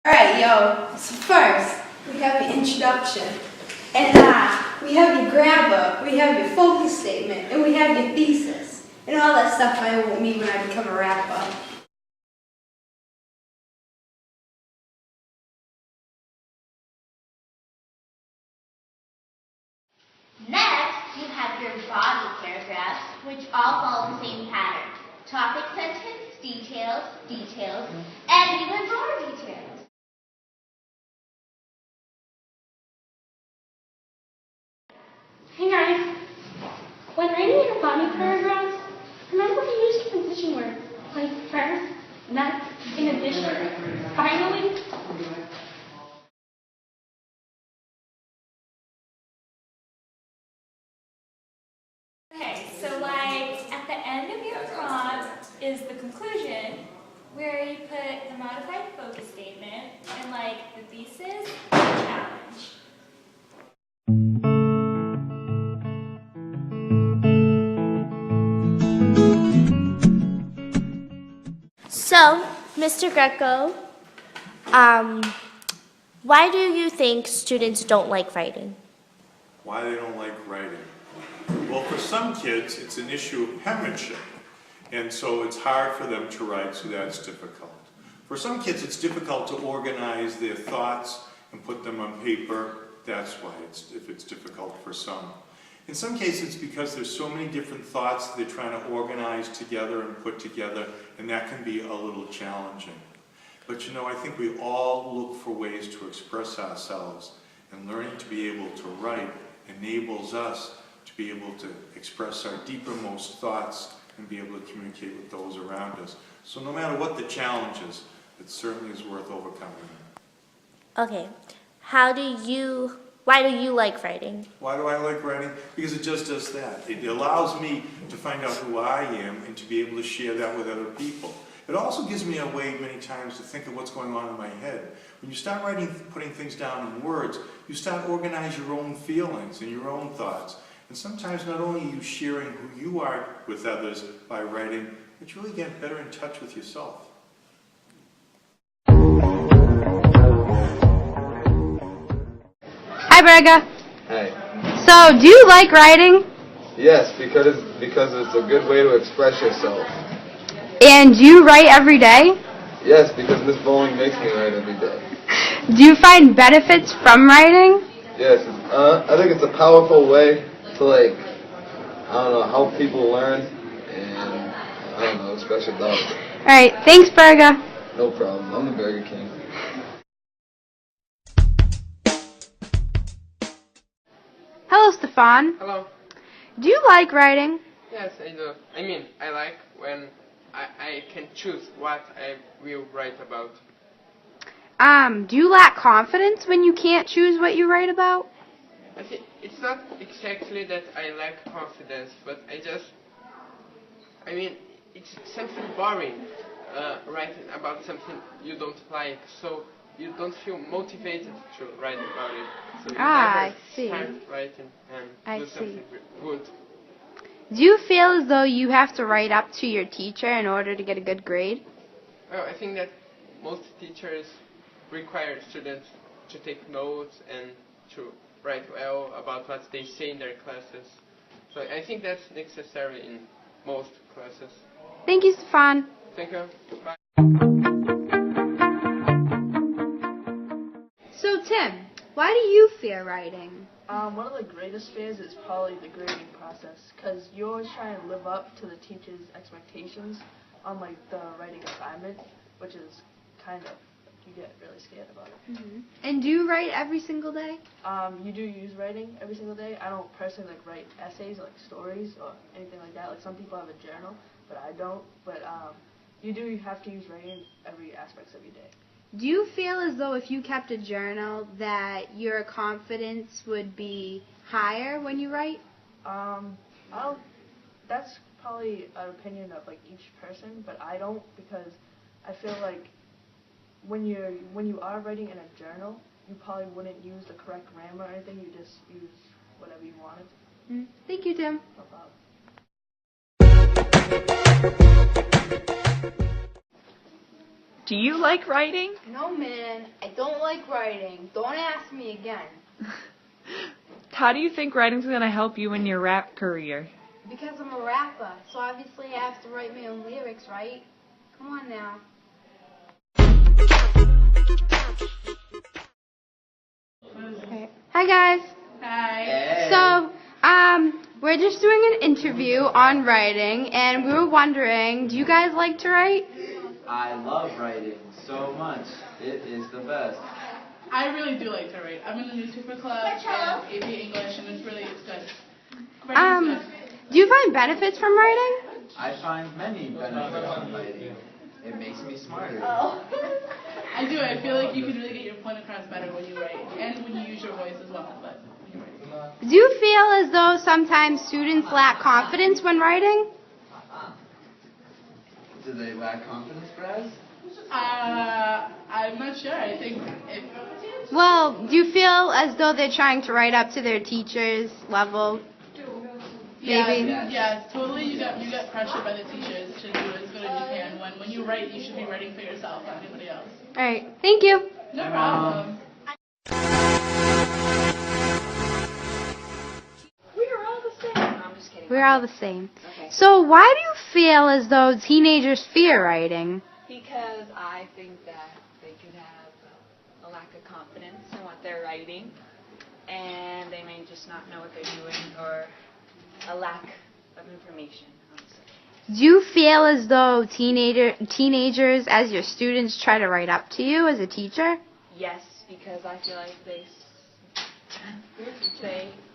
Alright, yo, so first, we have your introduction, and we have your grammar, we have your focus statement, and we have your thesis, and all that stuff I won't need when I become a rapper. Next, you have your body paragraphs, which all follow the same pattern. Topic sentence, details, details, and even more details. Hey guys, when writing your body paragraphs, remember to use preposition words like first, next, in addition, finally. Okay, so like at the end of your prompt is the conclusion where you put the modified focus statement and like the thesis and the challenge. So, Mr. Greco, why do you think students don't like writing? Why they don't like writing? Well, for some kids, it's an issue of penmanship, and so it's hard for them to write, so that's difficult. For some kids, it's difficult to organize their thoughts and put them on paper. That's why it's difficult for some. In some cases, it's because there's so many different thoughts that they're trying to organize together and put together, and that can be a little challenging. But you know, I think we all look for ways to express ourselves, and learning to be able to write enables us to be able to express our deepermost thoughts and be able to communicate with those around us. So no matter what the challenge is, it certainly is worth overcoming. Okay, why do you like writing? Why do I like writing? Because it just does that. It allows me to find out who I am and to be able to share that with other people. It also gives me a way many times to think of what's going on in my head. When you start writing, putting things down in words, you start organizing your own feelings and your own thoughts. And sometimes not only are you sharing who you are with others by writing, but you really get better in touch with yourself. Hi, Berga. Hi. So, do you like writing? Yes, because it's a good way to express yourself. And do you write every day? Yes, because Miss Bowling makes me write every day. Do you find benefits from writing? Yes, I think it's a powerful way to help people learn and express your thoughts. All right, thanks, Berga. No problem. I'm the Burger King. Hello, Stefan. Hello. Do you like writing? Yes, I do. I mean, I like when I can choose what I will write about. Do you lack confidence when you can't choose what you write about? I think it's not exactly that I lack confidence, but it's something boring, writing about something you don't like, so you don't feel motivated to write about it. So you never I see. start writing and do something good. Do you feel as though you have to write up to your teacher in order to get a good grade? Well, I think that most teachers require students to take notes and to write well about what they say in their classes. So I think that's necessary in most classes. Thank you, Stefan. Thank you. Bye. So, Tim, why do you fear writing? One of the greatest fears is probably the grading process, because you're always trying to live up to the teacher's expectations on like the writing assignment, which is kind of, you get really scared about it. Mm-hmm. And do you write every single day? You do use writing every single day. I don't personally write essays or stories or anything like that. Like some people have a journal, but I don't. But you do have to use writing every aspect of your day. Do you feel as though if you kept a journal that your confidence would be higher when you write? That's probably an opinion of like each person, but I don't, because I feel like when you are writing in a journal, you probably wouldn't use the correct grammar or anything. You just use whatever you wanted. Thank you, Tim. No problem. Do you like writing? No, man, I don't like writing. Don't ask me again. How do you think writing's going to help you in your rap career? Because I'm a rapper, so obviously I have to write my own lyrics, right? Come on now. Okay. Hi guys. Hey. So, we're just doing an interview on writing, and we were wondering, do you guys like to write? I love writing so much. It is the best. I really do like to write. I'm in the newspaper club and AP English, and it's good. Writing's good. Do you find benefits from writing? I find many benefits from writing. It makes me smarter. I do. I feel like you can really get your point across better when you write, and when you use your voice as well. But when you write. Do you feel as though sometimes students lack confidence when writing? Do they lack confidence, Braz? I'm not sure. I think Well, do you feel as though they're trying to write up to their teacher's level? Maybe? Yeah, totally. You get pressured by the teachers to do as good as you can. When you write, you should be writing for yourself, not anybody else. All right. Thank you. No problem. We're all the same. No, I'm just kidding. We're all the same. Okay. So why do you feel as though teenagers fear writing? Because I think that they could have a lack of confidence in what they're writing, and they may just not know what they're doing, or a lack of information, honestly. Do you feel as though teenagers as your students try to write up to you as a teacher? Yes, because I feel like they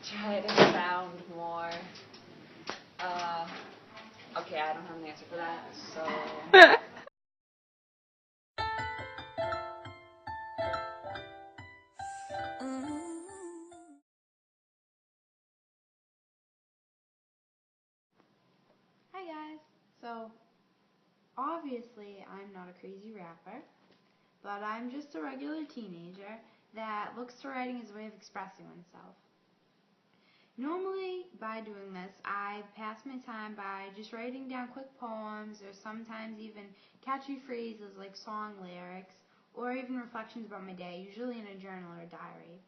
try to sound more, okay, I don't have an answer for that, so... Hi guys. So, obviously I'm not a crazy rapper, but I'm just a regular teenager that looks to writing as a way of expressing oneself. Normally, by doing this, I pass my time by just writing down quick poems or sometimes even catchy phrases like song lyrics or even reflections about my day, usually in a journal or a diary.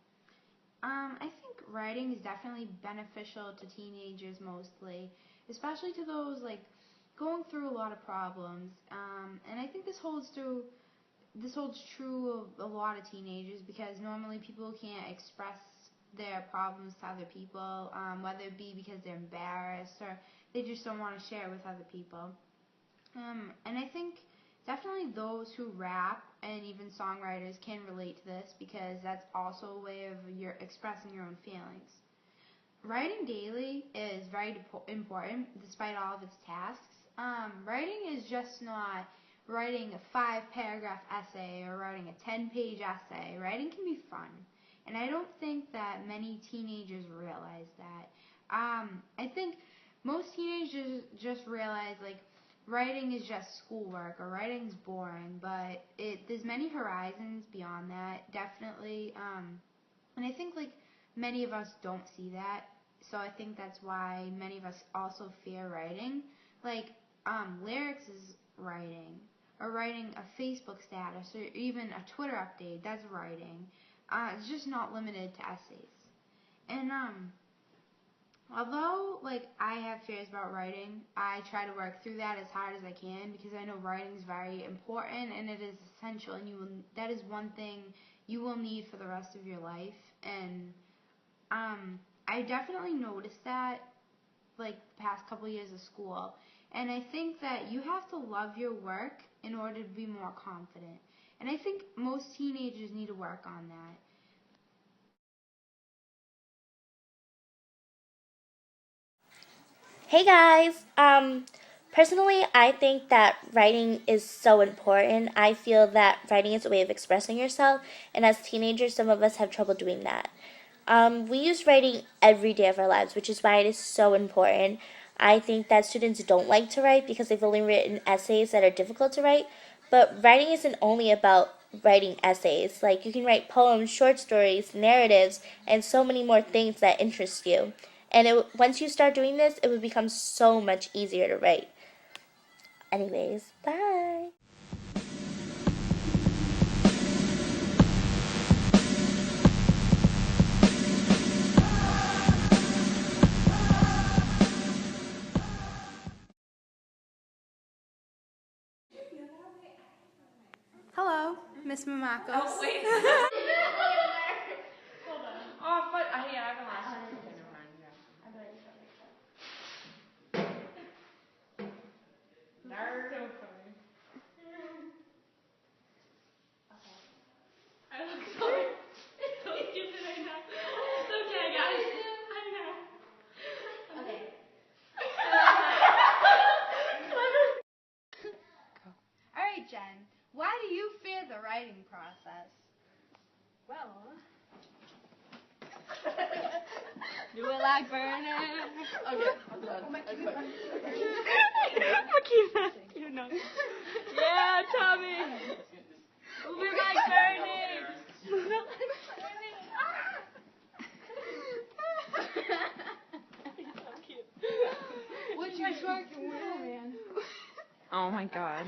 I think writing is definitely beneficial to teenagers mostly, especially to those like going through a lot of problems. And I think this holds true of a lot of teenagers because normally people can't express their problems to other people, whether it be because they're embarrassed or they just don't want to share with other people. And I think definitely those who rap and even songwriters can relate to this because that's also a way of expressing your own feelings. Writing daily is very important despite all of its tasks. Writing is just not writing a 5-paragraph essay or writing a 10-page essay. Writing can be fun. And I don't think that many teenagers realize that. I think most teenagers just realize like writing is just schoolwork or writing's boring, but there's many horizons beyond that, definitely. And I think like many of us don't see that, so I think that's why many of us also fear writing. Like lyrics is writing, or writing a Facebook status, or even a Twitter update. That's writing. It's just not limited to essays. And although like I have fears about writing, I try to work through that as hard as I can because I know writing is very important and it is essential, and that is one thing you will need for the rest of your life. And I definitely noticed that like the past couple years of school, and I think that you have to love your work in order to be more confident. And I think most teenagers need to work on that. Hey guys, personally I think that writing is so important. I feel that writing is a way of expressing yourself, and as teenagers some of us have trouble doing that. We use writing every day of our lives, which is why it is so important. I think that students don't like to write because they've only written essays that are difficult to write, but writing isn't only about writing essays. Like you can write poems, short stories, narratives, and so many more things that interest you. And once you start doing this, it will become so much easier to write. Anyways, bye! Miss Mamakos. Oh, wait. Hold on. Oh, but yeah, I have a last one. Okay, never mind. Yeah. Nerd. So funny. I look so stupid right now. It's okay, guys. I know. Okay. All right, Jen. Why do you fear the writing process? Well. Do it like burning. Okay, I'm done. Makina, you know. Yeah, Tommy. Move it like burning. Move it like burning. So cute. What you twerking with, man? Oh my God.